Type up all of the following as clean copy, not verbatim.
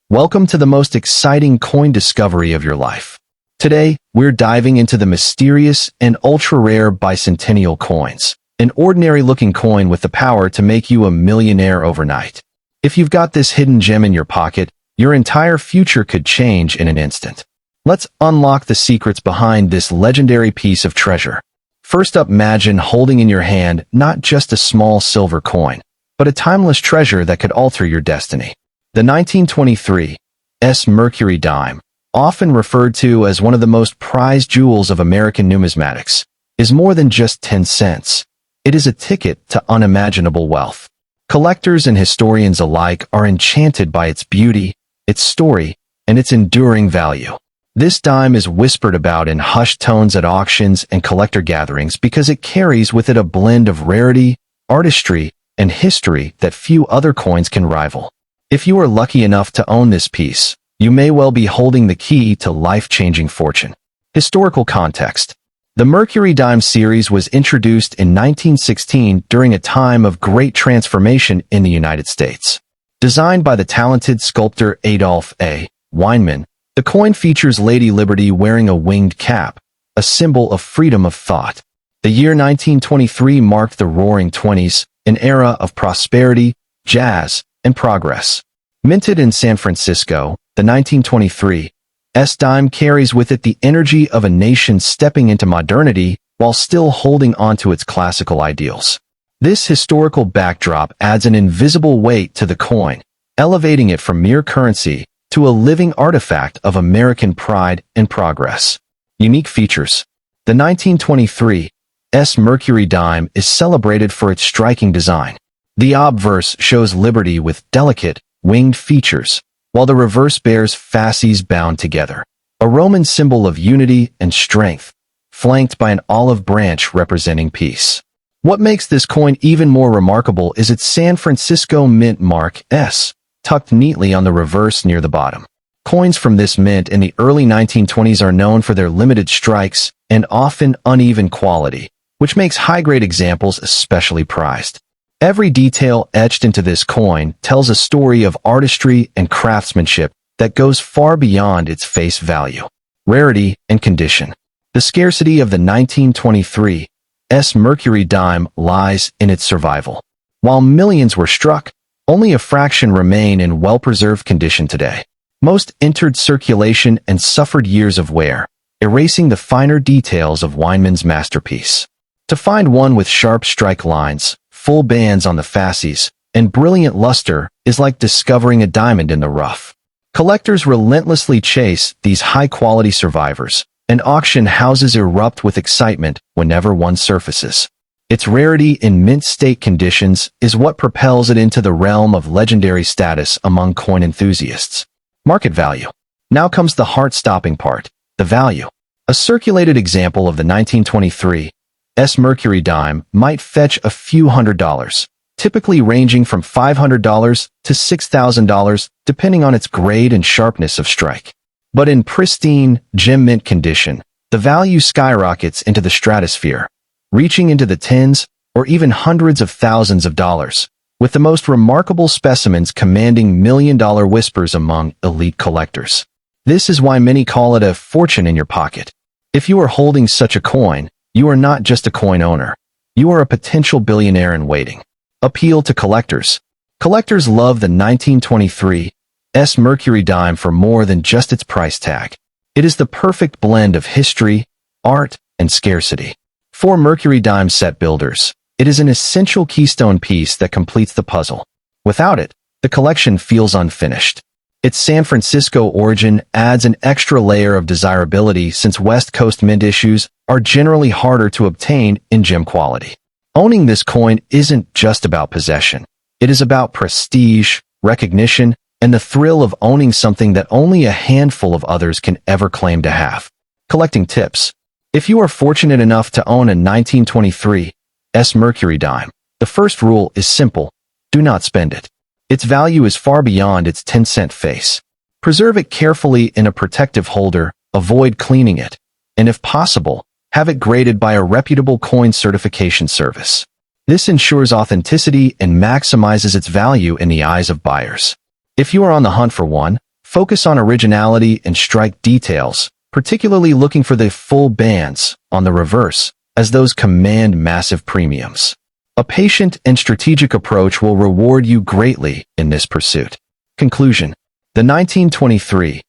Welcome to the most exciting coin discovery of your life. Today, we're diving into the mysterious and ultra-rare bicentennial coins, an ordinary-looking coin with the power to make you a millionaire overnight. If you've got this hidden gem in your pocket, your entire future could change in an instant. Let's unlock the secrets behind this legendary piece of treasure. First up, imagine holding in your hand not just a small silver coin, but a timeless treasure that could alter your destiny. The 1923 Mercury dime, often referred to as one of the most prized jewels of American numismatics, is more than just 10 cents. It is a ticket to unimaginable wealth. Collectors and historians alike are enchanted by its beauty, its story, and its enduring value. This dime is whispered about in hushed tones at auctions and collector gatherings because it carries with it a blend of rarity, artistry, and history that few other coins can rival. If you are lucky enough to own this piece, you may well be holding the key to life-changing fortune. Historical context. The Mercury dime series was introduced in 1916 during a time of great transformation in the United States. Designed by the talented sculptor Adolph A. Weinman, the coin features Lady Liberty wearing a winged cap, a symbol of freedom of thought. The year 1923 marked the Roaring Twenties, an era of prosperity, jazz, and progress. Minted in San Francisco, the 1923 dime carries with it the energy of a nation stepping into modernity while still holding onto its classical ideals. This historical backdrop adds an invisible weight to the coin, elevating it from mere currency to a living artifact of American pride and progress. Unique features. The 1923 Mercury dime is celebrated for its striking design. The obverse shows Liberty with delicate, winged features, while the reverse bears fasces bound together, a Roman symbol of unity and strength, flanked by an olive branch representing peace. What makes this coin even more remarkable is its San Francisco Mint mark S, tucked neatly on the reverse near the bottom. Coins from this mint in the early 1920s are known for their limited strikes and often uneven quality, which makes high-grade examples especially prized. Every detail etched into this coin tells a story of artistry and craftsmanship that goes far beyond its face value. Rarity and condition. The scarcity of the 1923 Mercury dime lies in its survival. While millions were struck, only a fraction remain in well-preserved condition today. Most entered circulation and suffered years of wear, erasing the finer details of Weinman's masterpiece. To find one with sharp strike lines, full bands on the fasces, and brilliant luster is like discovering a diamond in the rough. Collectors relentlessly chase these high-quality survivors, and auction houses erupt with excitement whenever one surfaces. Its rarity in mint state conditions is what propels it into the realm of legendary status among coin enthusiasts. Market value. Now comes the heart-stopping part, the value. A circulated example of the 1923 Mercury dime might fetch a few $100s, typically ranging from $500 to $6,000 depending on its grade and sharpness of strike. But in pristine, gem mint condition, the value skyrockets into the stratosphere, reaching into the tens or even hundreds of thousands of dollars, with the most remarkable specimens commanding million-dollar whispers among elite collectors. This is why many call it a fortune in your pocket. If you are holding such a coin, you are not just a coin owner. You are a potential billionaire in waiting. Appeal to collectors. Collectors love the 1923 Mercury dime for more than just its price tag. It is the perfect blend of history, art, and scarcity. For Mercury dime set builders, it is an essential keystone piece that completes the puzzle. Without it, the collection feels unfinished. Its San Francisco origin adds an extra layer of desirability since West Coast mint issues are generally harder to obtain in gem quality. Owning this coin isn't just about possession. It is about prestige, recognition, and the thrill of owning something that only a handful of others can ever claim to have. Collecting tips. If you are fortunate enough to own a 1923 Mercury dime, the first rule is simple: do not spend it. Its value is far beyond its 10-cent face. Preserve it carefully in a protective holder, avoid cleaning it, and if possible, have it graded by a reputable coin certification service. This ensures authenticity and maximizes its value in the eyes of buyers. If you are on the hunt for one, Focus on originality and strike details, particularly looking for the full bands on the reverse, as those command massive premiums. A patient and strategic approach will reward you greatly in this pursuit. Conclusion. The 1923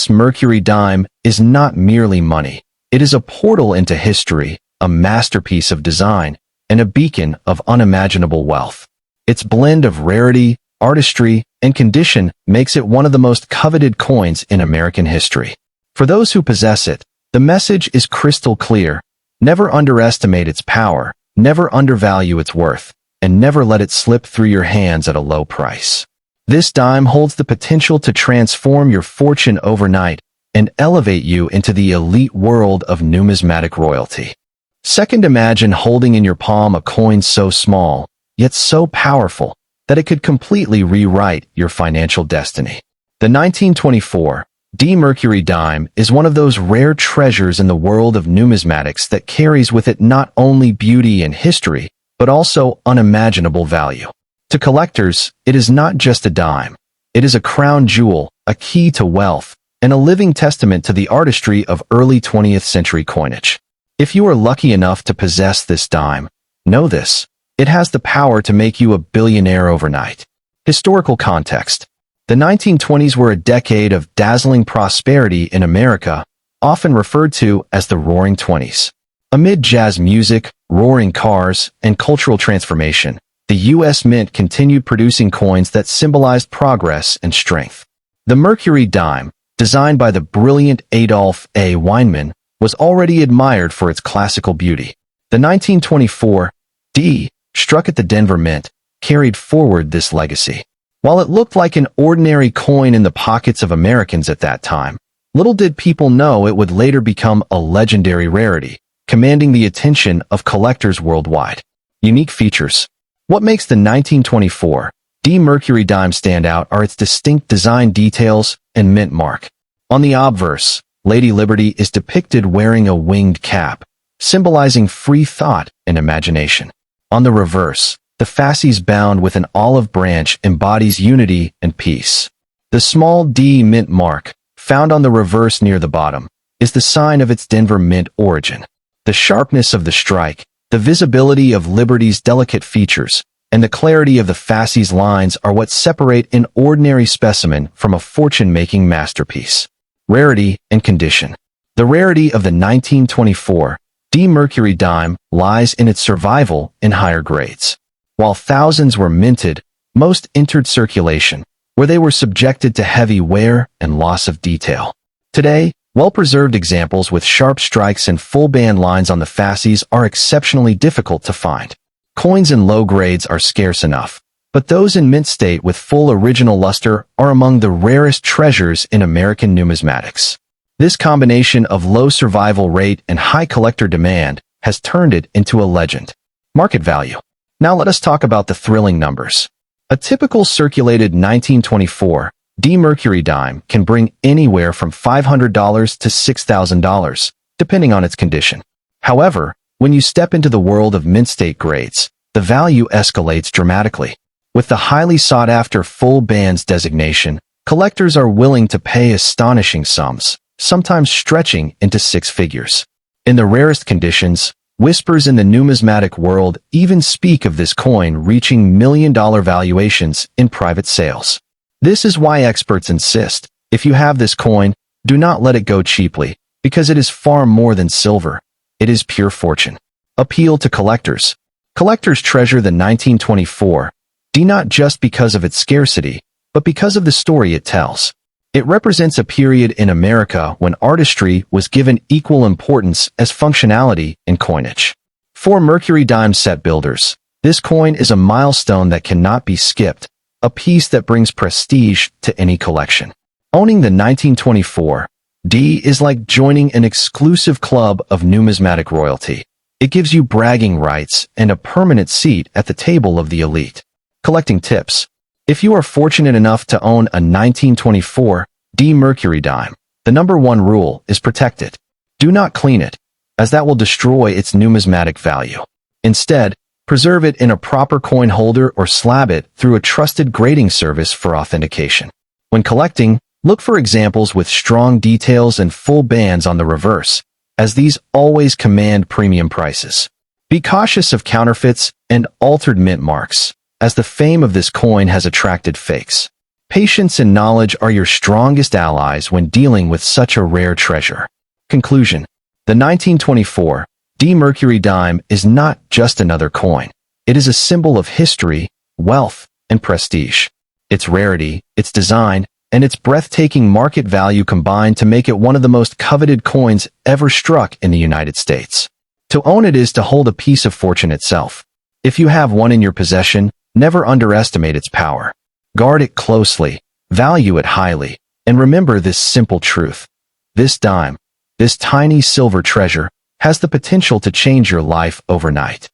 Mercury dime is not merely money. It is a portal into history, a masterpiece of design, and a beacon of unimaginable wealth. Its blend of rarity, artistry, and condition makes it one of the most coveted coins in American history. For those who possess it, the message is crystal clear. Never underestimate its power, never undervalue its worth, and never let it slip through your hands at a low price. This dime holds the potential to transform your fortune overnight and elevate you into the elite world of numismatic royalty. Second, imagine holding in your palm a coin so small, yet so powerful, that it could completely rewrite your financial destiny. The 1924 Mercury dime is one of those rare treasures in the world of numismatics that carries with it not only beauty and history, but also unimaginable value. To collectors, it is not just a dime. It is a crown jewel, a key to wealth, and a living testament to the artistry of early 20th century coinage. If you are lucky enough to possess this dime, know this: it has the power to make you a billionaire overnight. Historical context. The 1920s were a decade of dazzling prosperity in America, often referred to as the Roaring Twenties. Amid jazz music, roaring cars, and cultural transformation, the U.S. Mint continued producing coins that symbolized progress and strength. The Mercury dime, designed by the brilliant Adolph A. Weinman, was already admired for its classical beauty. The 1924 D, struck at the Denver Mint, carried forward this legacy. While it looked like an ordinary coin in the pockets of Americans at that time, little did people know it would later become a legendary rarity, commanding the attention of collectors worldwide. Unique features. What makes the 1924 Mercury dime stand out are its distinct design details and mint mark. On the obverse, Lady Liberty is depicted wearing a winged cap, symbolizing free thought and imagination. On the reverse, the fasces bound with an olive branch embodies unity and peace. The small D mint mark, found on the reverse near the bottom, is the sign of its Denver Mint origin. The sharpness of the strike, the visibility of Liberty's delicate features, and the clarity of the fasces lines are what separate an ordinary specimen from a fortune-making masterpiece. Rarity and condition. The rarity of the 1924 Mercury dime lies in its survival in higher grades. While thousands were minted, most entered circulation, where they were subjected to heavy wear and loss of detail. Today, well-preserved examples with sharp strikes and full band lines on the fasces are exceptionally difficult to find. Coins in low grades are scarce enough, but those in mint state with full original luster are among the rarest treasures in American numismatics. This combination of low survival rate and high collector demand has turned it into a legend. Market value. Now let us talk about the thrilling numbers. A typical circulated 1924 Mercury dime can bring anywhere from $500 to $6,000, depending on its condition. However, when you step into the world of mint state grades, the value escalates dramatically. With the highly sought-after full bands designation, collectors are willing to pay astonishing sums, sometimes stretching into six figures. In the rarest conditions, whispers in the numismatic world even speak of this coin reaching million-dollar valuations in private sales. This is why experts insist, if you have this coin, do not let it go cheaply, because it is far more than silver. It is pure fortune. Appeal to collectors. Collectors treasure the 1924 not just because of its scarcity, but because of the story it tells. It represents a period in America when artistry was given equal importance as functionality in coinage. For Mercury dime set builders, this coin is a milestone that cannot be skipped, a piece that brings prestige to any collection. Owning the 1924 is like joining an exclusive club of numismatic royalty. It gives you bragging rights and a permanent seat at the table of the elite. Collecting tips. If you are fortunate enough to own a 1924 Mercury dime, the number one rule is protect it. Do not clean it, as that will destroy its numismatic value. Instead, preserve it in a proper coin holder or slab it through a trusted grading service for authentication. When collecting, Look for examples with strong details and full bands on the reverse, as these always command premium prices. Be cautious of counterfeits and altered mint marks, as the fame of this coin has attracted fakes. Patience and knowledge are your strongest allies when dealing with such a rare treasure. Conclusion. The 1924 D Mercury dime is not just another coin. It is a symbol of history, wealth, and prestige. Its rarity, its design, and its breathtaking market value combine to make it one of the most coveted coins ever struck in the United States. To own it is to hold a piece of fortune itself. If you have one in your possession, never underestimate its power. Guard it closely, value it highly, and remember this simple truth. This dime, this tiny silver treasure, has the potential to change your life overnight.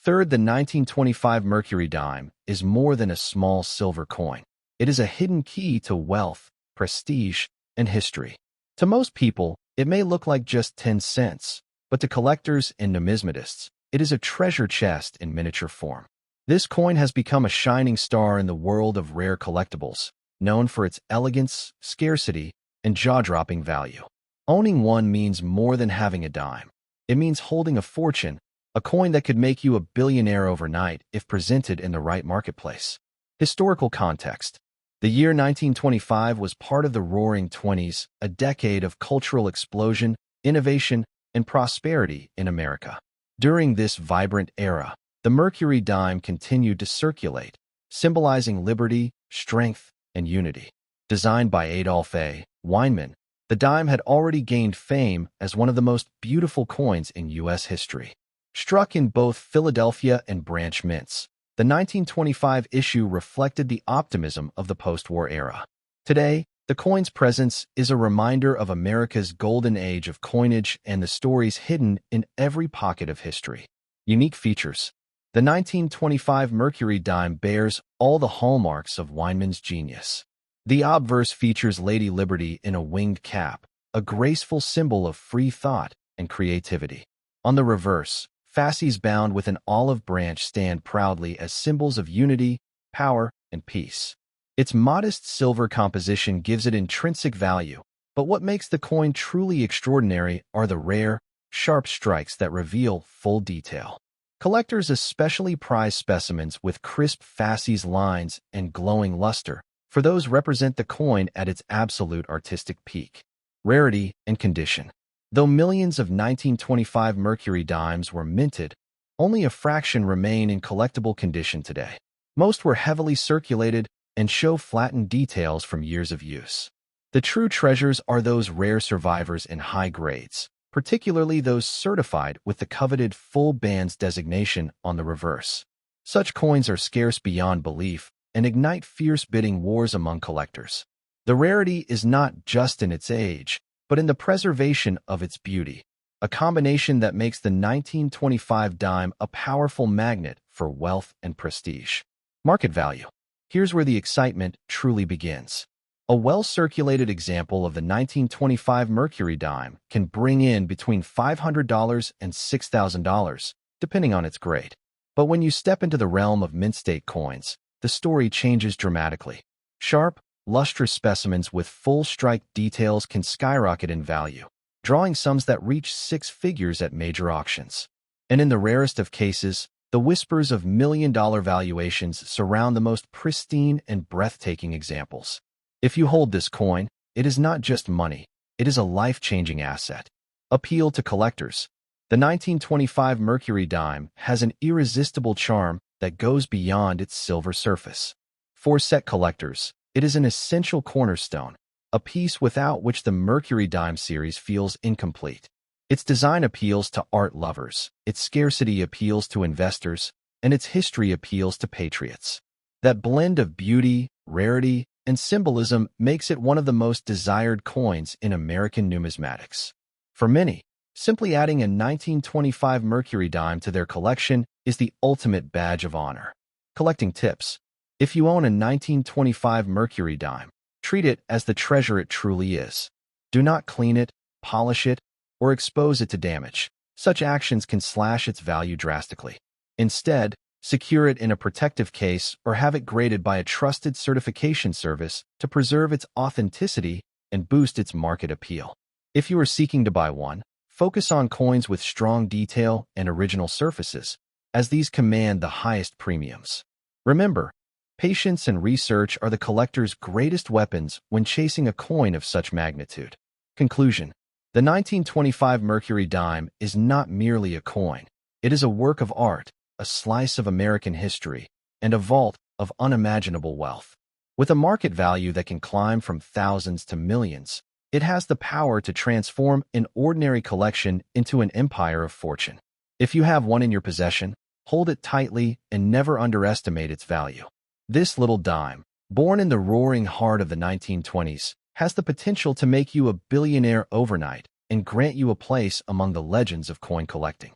Third, the 1925 Mercury dime is more than a small silver coin. It is a hidden key to wealth, prestige, and history. To most people, it may look like just 10 cents, but to collectors and numismatists, it is a treasure chest in miniature form. This coin has become a shining star in the world of rare collectibles, known for its elegance, scarcity, and jaw-dropping value. Owning one means more than having a dime. It means holding a fortune, a coin that could make you a billionaire overnight if presented in the right marketplace. Historical context. The year 1925 was part of the Roaring '20s, a decade of cultural explosion, innovation, and prosperity in America. During this vibrant era, the Mercury dime continued to circulate, symbolizing liberty, strength, and unity. Designed by Adolph A. Weinman, the dime had already gained fame as one of the most beautiful coins in U.S. history. Struck in both Philadelphia and branch mints, the 1925 issue reflected the optimism of the post-war era. Today, the coin's presence is a reminder of America's golden age of coinage and the stories hidden in every pocket of history. Unique features. The 1925 Mercury dime bears all the hallmarks of Weinman's genius. The obverse features Lady Liberty in a winged cap, a graceful symbol of free thought and creativity. On the reverse, fasces bound with an olive branch stand proudly as symbols of unity, power, and peace. Its modest silver composition gives it intrinsic value, but what makes the coin truly extraordinary are the rare, sharp strikes that reveal full detail. Collectors especially prize specimens with crisp fasces lines and glowing luster, for those represent the coin at its absolute artistic peak. Rarity and condition. Though millions of 1925 Mercury dimes were minted, only a fraction remain in collectible condition today. Most were heavily circulated and show flattened details from years of use. The true treasures are those rare survivors in high grades, particularly those certified with the coveted full bands designation on the reverse. Such coins are scarce beyond belief and ignite fierce bidding wars among collectors. The rarity is not just in its age, but in the preservation of its beauty, a combination that makes the 1925 dime a powerful magnet for wealth and prestige. Market value. Here's where the excitement truly begins. A well-circulated example of the 1925 Mercury dime can bring in between $500 and $6,000, depending on its grade. But when you step into the realm of mint-state coins, the story changes dramatically. Sharp, lustrous specimens with full strike details can skyrocket in value, drawing sums that reach six figures at major auctions. And in the rarest of cases, the whispers of million-dollar valuations surround the most pristine and breathtaking examples. If you hold this coin, it is not just money, it is a life-changing asset. Appeal to collectors. The 1925 Mercury dime has an irresistible charm that goes beyond its silver surface. For set collectors, it is an essential cornerstone, a piece without which the Mercury dime series feels incomplete. Its design appeals to art lovers, its scarcity appeals to investors, and its history appeals to patriots. That blend of beauty, rarity, and symbolism makes it one of the most desired coins in American numismatics. For many, simply adding a 1925 Mercury dime to their collection is the ultimate badge of honor. Collecting tips. If you own a 1925 Mercury dime, treat it as the treasure it truly is. Do not clean it, polish it, or expose it to damage. Such actions can slash its value drastically. Instead, Secure it in a protective case or have it graded by a trusted certification service to preserve its authenticity and boost its market appeal. If you are seeking to buy one, focus on coins with strong detail and original surfaces, as these command the highest premiums. Remember, patience and research are the collector's greatest weapons when chasing a coin of such magnitude. Conclusion: the 1925 Mercury dime is not merely a coin. It is a work of art, a slice of American history, and a vault of unimaginable wealth. With a market value that can climb from thousands to millions, it has the power to transform an ordinary collection into an empire of fortune. If you have one in your possession, hold it tightly and never underestimate its value. This little dime, born in the roaring heart of the 1920s, has the potential to make you a billionaire overnight and grant you a place among the legends of coin collecting.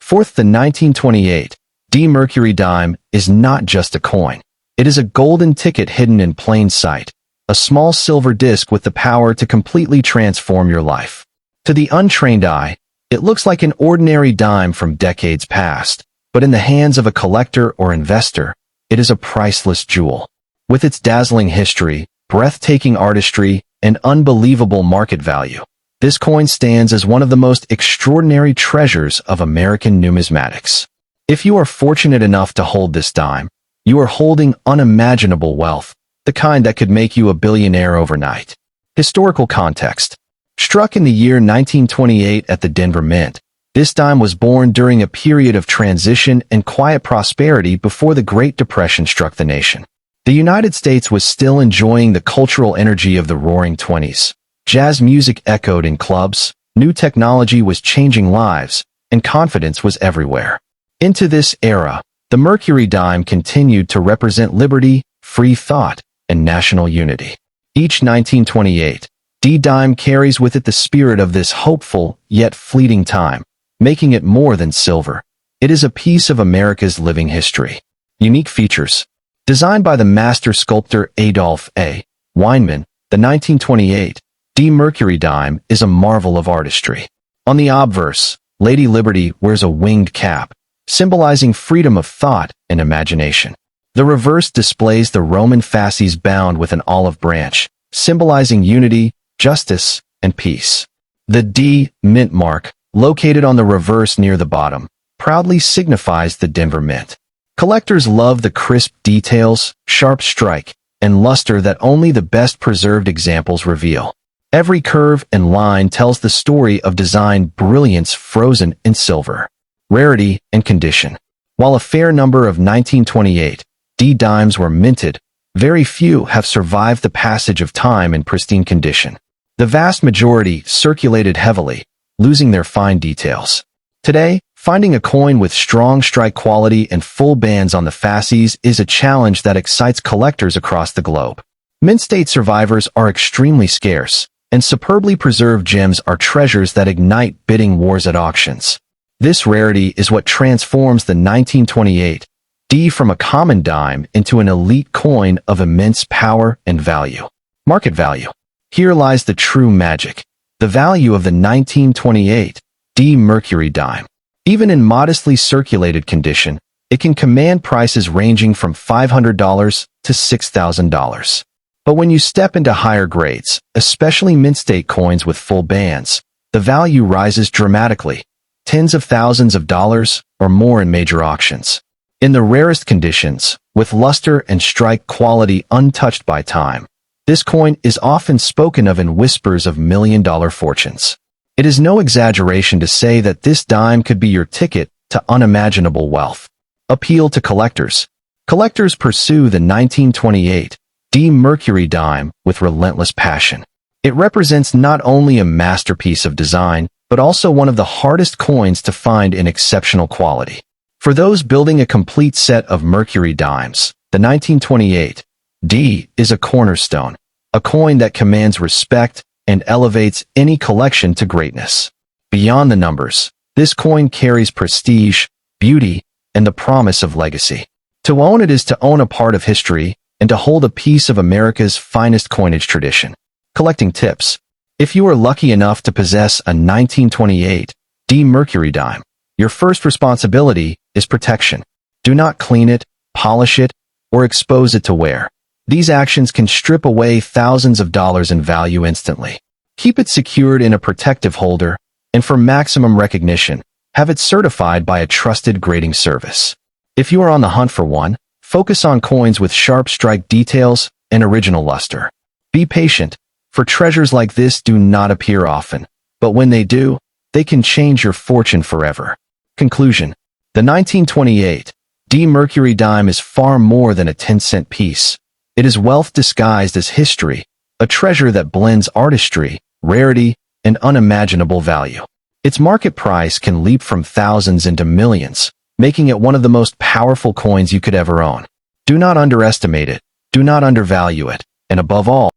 Fourth, the 1928 D Mercury dime is not just a coin. It is a golden ticket hidden in plain sight, a small silver disc with the power to completely transform your life. To the untrained eye, it looks like an ordinary dime from decades past, but in the hands of a collector or investor, it is a priceless jewel. With its dazzling history, breathtaking artistry, and unbelievable market value, this coin stands as one of the most extraordinary treasures of American numismatics. If you are fortunate enough to hold this dime, you are holding unimaginable wealth, the kind that could make you a billionaire overnight. Historical context: struck in the year 1928 at the Denver Mint, this dime was born during a period of transition and quiet prosperity before the Great Depression struck the nation. The United States was still enjoying the cultural energy of the Roaring '20s. Jazz music echoed in clubs, new technology was changing lives, and confidence was everywhere. Into this era, the Mercury dime continued to represent liberty, free thought, and national unity. Each 1928 D dime carries with it the spirit of this hopeful yet fleeting time, making it more than silver. It is a piece of America's living history. Unique features: designed by the master sculptor Adolph A. Weinman, the 1928 D Mercury dime is a marvel of artistry. On the obverse, Lady Liberty wears a winged cap, symbolizing freedom of thought and imagination. The reverse displays the Roman fasces bound with an olive branch, symbolizing unity, justice, and peace. The D mint mark, located on the reverse near the bottom, proudly signifies the Denver Mint. Collectors love the crisp details, sharp strike, and luster that only the best preserved examples reveal. Every curve and line tells the story of design brilliance frozen in silver. Rarity and condition: while a fair number of 1928 D dimes were minted, very few have survived the passage of time in pristine condition. The vast majority circulated heavily, losing their fine details. Today, finding a coin with strong strike quality and full bands on the fasces is a challenge that excites collectors across the globe. Mint state survivors are extremely scarce, and superbly preserved gems are treasures that ignite bidding wars at auctions. This rarity is what transforms the 1928 D from a common dime into an elite coin of immense power and value. Market value: here lies the true magic. The value of the 1928 D Mercury dime. Even in modestly circulated condition, it can command prices ranging from $500 to $6,000. But when you step into higher grades, especially mint state coins with full bands, the value rises dramatically, tens of thousands of dollars or more in major auctions. In the rarest conditions, with luster and strike quality untouched by time, this coin is often spoken of in whispers of million-dollar fortunes. It is no exaggeration to say that this dime could be your ticket to unimaginable wealth. Appeal to collectors: collectors pursue the 1928 D Mercury dime with relentless passion. It represents not only a masterpiece of design, but also one of the hardest coins to find in exceptional quality. For those building a complete set of Mercury dimes, the 1928 D is a cornerstone, a coin that commands respect and elevates any collection to greatness. Beyond the numbers, this coin carries prestige, beauty, and the promise of legacy. To own it is to own a part of history and to hold a piece of America's finest coinage tradition. Collecting tips: if you are lucky enough to possess a 1928 D Mercury dime, your first responsibility is protection. Do not clean it, polish it, or expose it to wear. These actions can strip away thousands of dollars in value instantly. Keep it secured in a protective holder, and for maximum recognition, have it certified by a trusted grading service. If you are on the hunt for one, focus on coins with sharp strike details and original luster. Be patient, for treasures like this do not appear often, but when they do, they can change your fortune forever. Conclusion. The 1928 Mercury dime is far more than a 10-cent piece. It is wealth disguised as history, a treasure that blends artistry, rarity, and unimaginable value. Its market price can leap from thousands into millions, making it one of the most powerful coins you could ever own. Do not underestimate it, do not undervalue it, and above all,